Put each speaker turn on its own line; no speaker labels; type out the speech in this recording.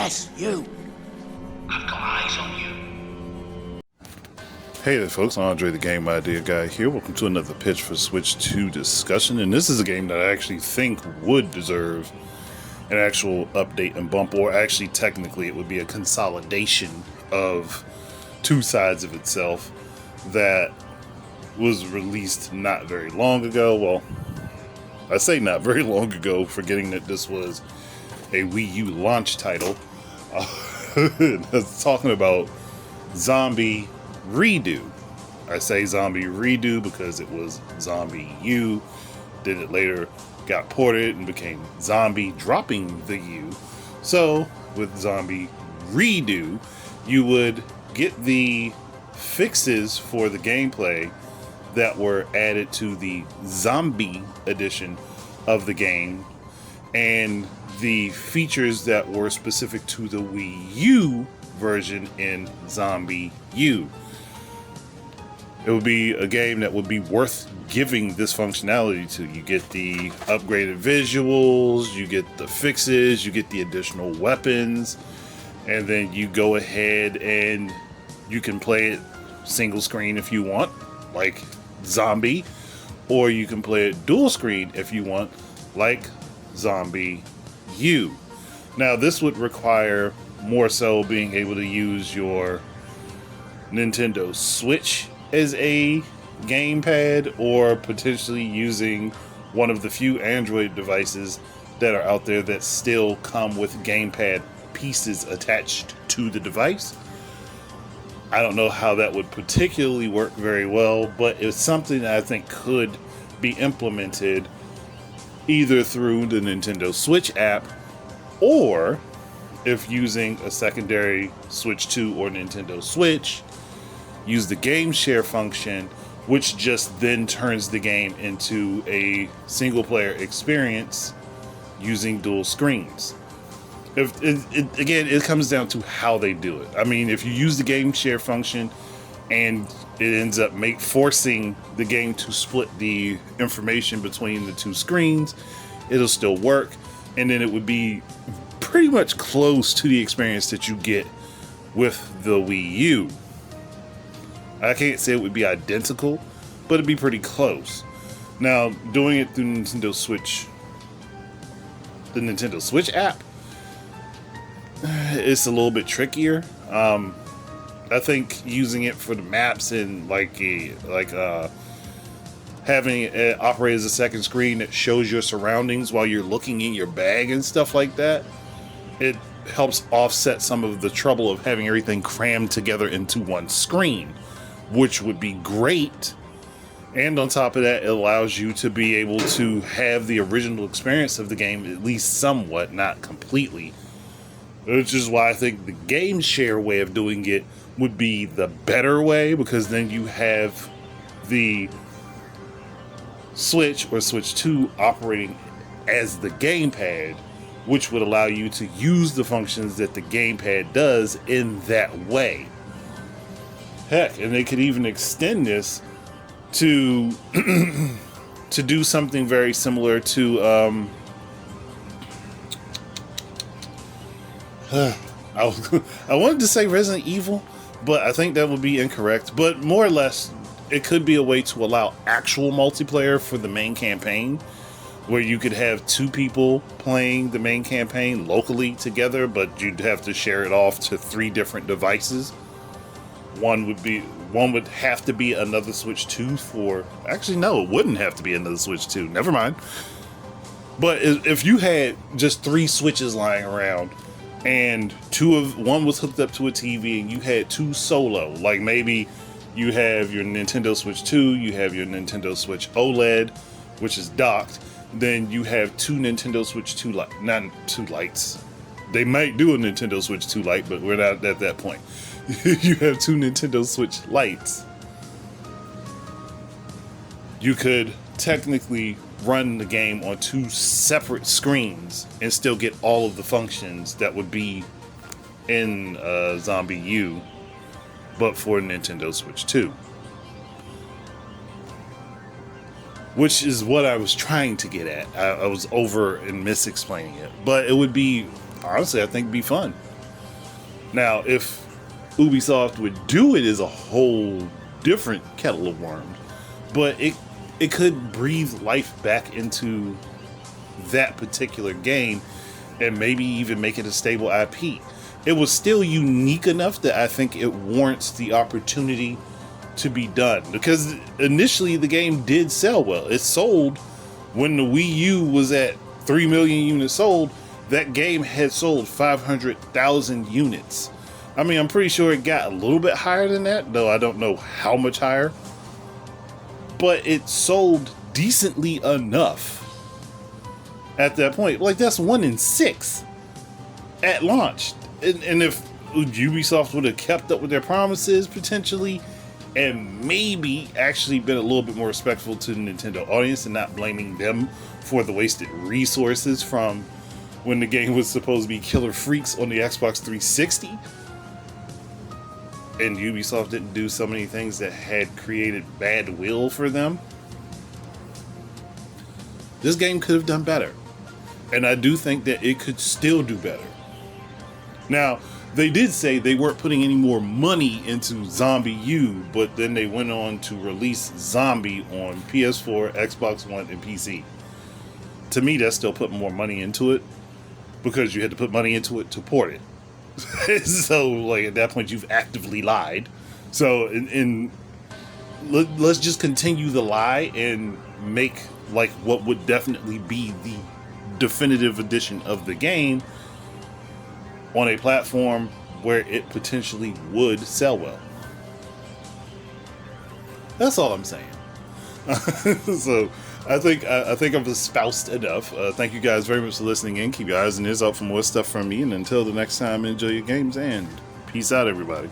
Yes, you.
I've got eyes on you.
Hey there folks, Andre the Game Idea Guy here. Welcome to another pitch for Switch 2 discussion, and this is a game that I actually think would deserve an actual update and bump, or actually technically it would be a consolidation of two sides of itself that was released not very long ago. Well, I say not very long ago, forgetting that this was a Wii U launch title. I was talking about Zombi Redo. I say Zombi Redo because it was Zombi U. Did it later, got ported and became Zombie dropping the U. So with Zombi Redo, you would get the fixes for the gameplay that were added to the Zombie edition of the game, and the features that were specific to the Wii U version in Zombi U. It would be a game that would be worth giving this functionality to. You get the upgraded visuals, you get the fixes, you get the additional weapons, and then you go ahead and you can play it single screen if you want, like Zombie, or you can play it dual screen if you want, like Zombi U. Now, this would require more so being able to use your Nintendo Switch as a gamepad, or potentially using one of the few Android devices that are out there that still come with gamepad pieces attached to the device. I don't know how that would particularly work very well, but it's something that I think could be implemented either through the Nintendo Switch app, or if using a secondary Switch 2 or Nintendo Switch, use the game share function, which just then turns the game into a single player experience using dual screens. Again, it comes down to how they do it. I mean, if you use the game share function and it ends up forcing the game to split the information between the two screens, it'll still work, and then it would be pretty much close to the experience that you get with the Wii U. I can't say it would be identical, but it'd be pretty close. Now, doing it through Nintendo Switch, the Nintendo Switch app, it's a little bit trickier. I think using it for the maps and having it operate as a second screen that shows your surroundings while you're looking in your bag and stuff like that, it helps offset some of the trouble of having everything crammed together into one screen, which would be great. And on top of that, it allows you to be able to have the original experience of the game, at least somewhat, not completely. Which is why I think the game share way of doing it would be the better way, because then you have the Switch or Switch 2 operating as the gamepad, which would allow you to use the functions that the gamepad does in that way. Heck, and they could even extend this to to do something very similar to I wanted to say Resident Evil, but I think that would be incorrect. But more or less, it could be a way to allow actual multiplayer for the main campaign, where you could have two people playing the main campaign locally together, but you'd have to share it off to three different devices. One would have to be another Switch 2 for... Actually, no, it wouldn't have to be another Switch 2. Never mind. But if you had just three Switches lying around, and one was hooked up to a TV, and you had two solo, like maybe you have your Nintendo Switch 2, you have your Nintendo Switch OLED, which is docked, then you have two Nintendo Switch 2 not 2 lights. They might do a Nintendo Switch 2 Lite, but we're not at that point. You have two Nintendo Switch Lites. You could technically run the game on two separate screens and still get all of the functions that would be in Zombi U, but for Nintendo Switch 2. Which is what I was trying to get at. I was over and mis-explaining it. But it would be, honestly, I think it'd be fun. Now, if Ubisoft would do it, is a whole different kettle of worms. But it could breathe life back into that particular game and maybe even make it a stable IP. It was still unique enough that I think it warrants the opportunity to be done, because initially the game did sell well. It sold when the Wii U was at 3 million units sold. That game had sold 500,000 units. I mean, I'm pretty sure it got a little bit higher than that, though I don't know how much higher. But it sold decently enough at that point. Like, that's 1 in 6 at launch. And if Ubisoft would have kept up with their promises, potentially, and maybe actually been a little bit more respectful to the Nintendo audience and not blaming them for the wasted resources from when the game was supposed to be killer freaks on the Xbox 360, and Ubisoft didn't do so many things that had created bad will for them, this game could have done better. And I do think that it could still do better. Now, they did say they weren't putting any more money into Zombi U, but then they went on to release Zombie on PS4, Xbox One, and PC. To me, that's still putting more money into it, because you had to put money into it to port it. So, like, at that point, you've actively lied. So, let's just continue the lie and make, like, what would definitely be the definitive edition of the game on a platform where it potentially would sell well. That's all I'm saying. So I think I've espoused enough. Thank you guys very much for listening in. Keep your eyes and ears out for more stuff from me. And until the next time, enjoy your games and peace out, everybody.